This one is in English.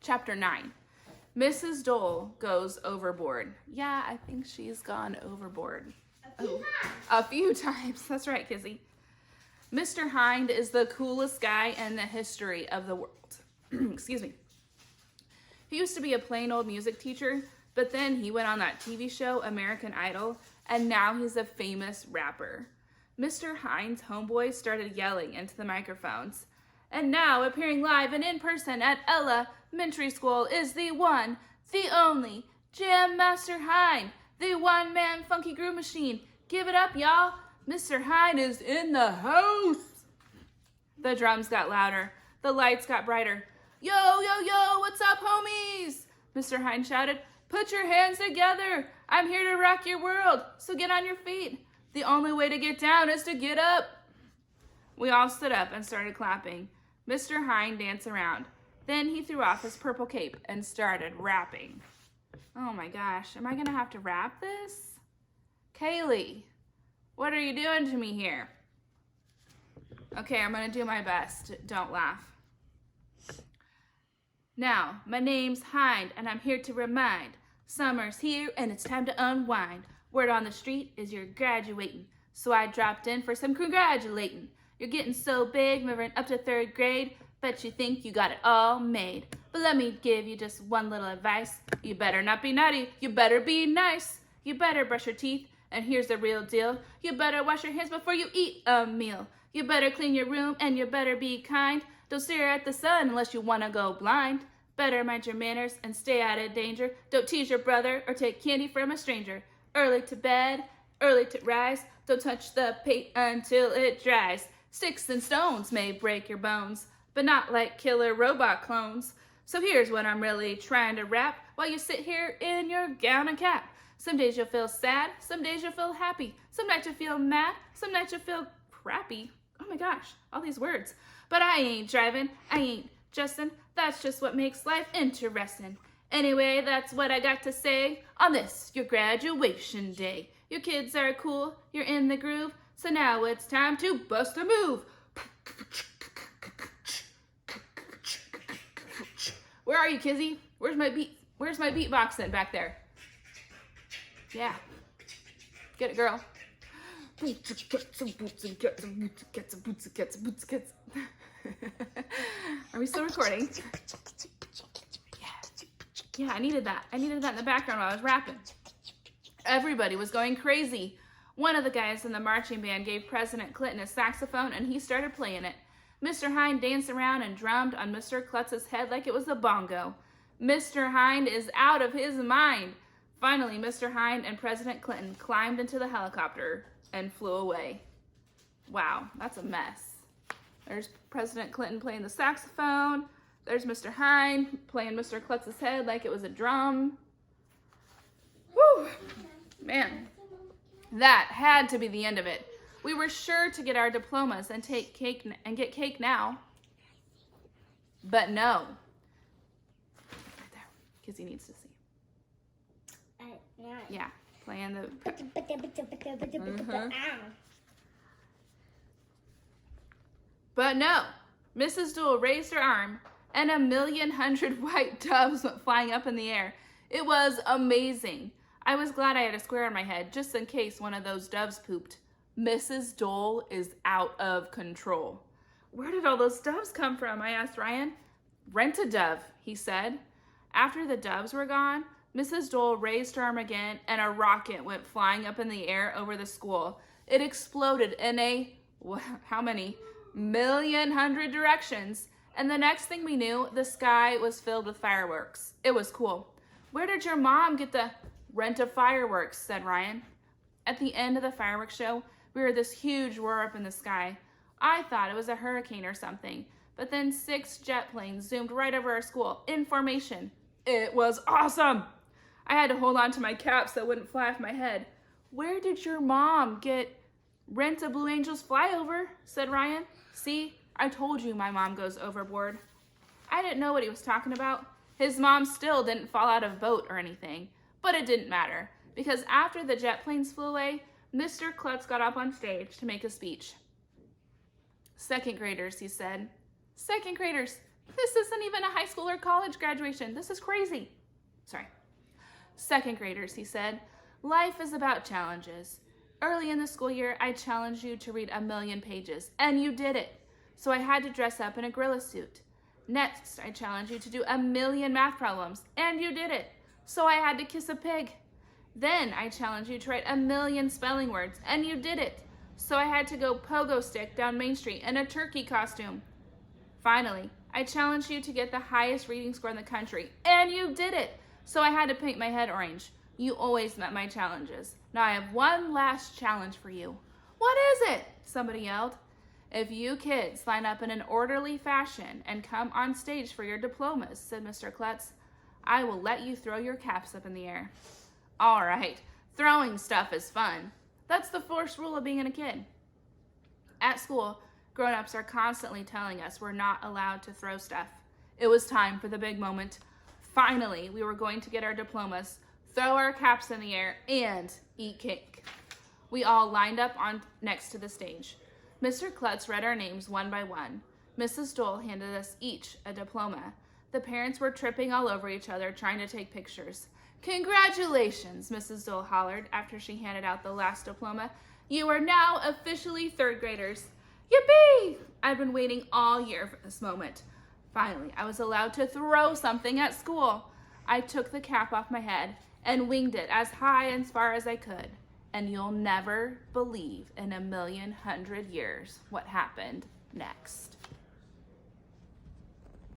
Chapter 9. Mrs. Dole goes overboard. Yeah, I think she's gone overboard. A few times. That's right, Kizzy. Mr. Hind is the coolest guy in the history of the world. Excuse me. He used to be a plain old music teacher, but then he went on that TV show, American Idol, and now he's a famous rapper. Mr. Hind's homeboys started yelling into the microphones. And now, appearing live and in person at Elementary School is the one, the only, Jam Master Hind, the one-man funky groove machine. Give it up, y'all. Mr. Hind is in the house. The drums got louder. The lights got brighter. Yo, yo, yo, what's up, homies? Mr. Hind shouted. Put your hands together. I'm here to rock your world, so get on your feet. The only way to get down is to get up. We all stood up and started clapping. Mr. Hind danced around. Then he threw off his purple cape and started rapping. Oh my gosh, am I gonna have to rap this? Kaylee, what are you doing to me here? Okay, I'm gonna do my best. Don't laugh. Now, my name's Hind, and I'm here to remind. Summer's here, and it's time to unwind. Word on the street is you're graduating, so I dropped in for some congratulating. You're getting so big, moving up to 3rd grade. Bet you think you got it all made. But let me give you just one little advice. You better not be naughty. You better be nice. You better brush your teeth. And here's the real deal. You better wash your hands before you eat a meal. You better clean your room and you better be kind. Don't stare at the sun unless you want to go blind. Better mind your manners and stay out of danger. Don't tease your brother or take candy from a stranger. Early to bed, early to rise. Don't touch the paint until it dries. Sticks and stones may break your bones, but not like killer robot clones. So here's what I'm really trying to rap while you sit here in your gown and cap. Some days you'll feel sad, some days you'll feel happy. Some nights you'll feel mad, some nights you'll feel crappy. Oh my gosh, all these words. But I ain't driving, I ain't justin'. That's just what makes life interesting. Anyway, that's what I got to say on this, your graduation day. Your kids are cool, you're in the groove. So now it's time to bust a move. Where are you, Kizzy? Where's my beatboxing back there? Yeah. Get it, girl. Are we still recording? Yeah, I needed that. I needed that in the background while I was rapping. Everybody was going crazy. One of the guys in the marching band gave President Clinton a saxophone and he started playing it. Mr. Hind danced around and drummed on Mr. Klutz's head like it was a bongo. Mr. Hind is out of his mind. Finally, Mr. Hind and President Clinton climbed into the helicopter and flew away. Wow, that's a mess. There's President Clinton playing the saxophone. There's Mr. Hind playing Mr. Klutz's head like it was a drum. Woo! Man. That had to be the end of it. We were sure to get our diplomas and take cake and get cake now. But no. Right there. Kizzy needs to see. Yeah, playing the... But no. Mrs. Dole raised her arm and 1,100,000 white doves went flying up in the air. It was amazing. I was glad I had a square on my head, just in case one of those doves pooped. Mrs. Dole is out of control. Where did all those doves come from? I asked Ryan. Rent a dove, he said. After the doves were gone, Mrs. Dole raised her arm again and a rocket went flying up in the air over the school. It exploded in how many? 1,100,000 directions. And the next thing we knew, the sky was filled with fireworks. It was cool. Where did your mom get the rent of fireworks? Said Ryan. At the end of the fireworks show, we heard this huge roar up in the sky. I thought it was a hurricane or something, but then 6 jet planes zoomed right over our school in formation. It was awesome. I had to hold on to my cap so it wouldn't fly off my head. Where did your mom get rent a Blue Angels flyover? Said Ryan. See, I told you my mom goes overboard. I didn't know what he was talking about. His mom still didn't fall out of a boat or anything, but it didn't matter because after the jet planes flew away, Mr. Klutz got up on stage to make a speech. Second graders, he said. Second graders, This isn't even a high school or college graduation. This is crazy. Sorry. Second graders, he said, life is about challenges. Early in the school year, I challenged you to read 1,000,000 pages, and you did it. So I had to dress up in a gorilla suit. Next, I challenged you to do 1,000,000 math problems, and you did it. So I had to kiss a pig. Then I challenged you to write 1,000,000 spelling words, and you did it. So I had to go pogo stick down Main Street in a turkey costume. Finally, I challenged you to get the highest reading score in the country, and you did it. So I had to paint my head orange. You always met my challenges. Now I have one last challenge for you. What is it? Somebody yelled. If you kids line up in an orderly fashion and come on stage for your diplomas, said Mr. Klutz, I will let you throw your caps up in the air. All right, throwing stuff is fun. That's the first rule of being a kid. At school, grown-ups are constantly telling us we're not allowed to throw stuff. It was time for the big moment. Finally, we were going to get our diplomas, throw our caps in the air, and eat cake. We all lined up on next to the stage. Mr. Klutz read our names one by one. Mrs. Dole handed us each a diploma. The parents were tripping all over each other, trying to take pictures. Congratulations, Mrs. Dole hollered after she handed out the last diploma. You are now officially third graders. Yippee! I'd been waiting all year for this moment. Finally, I was allowed to throw something at school. I took the cap off my head and winged it as high and as far as I could. And you'll never believe in 1,100,000 years what happened next.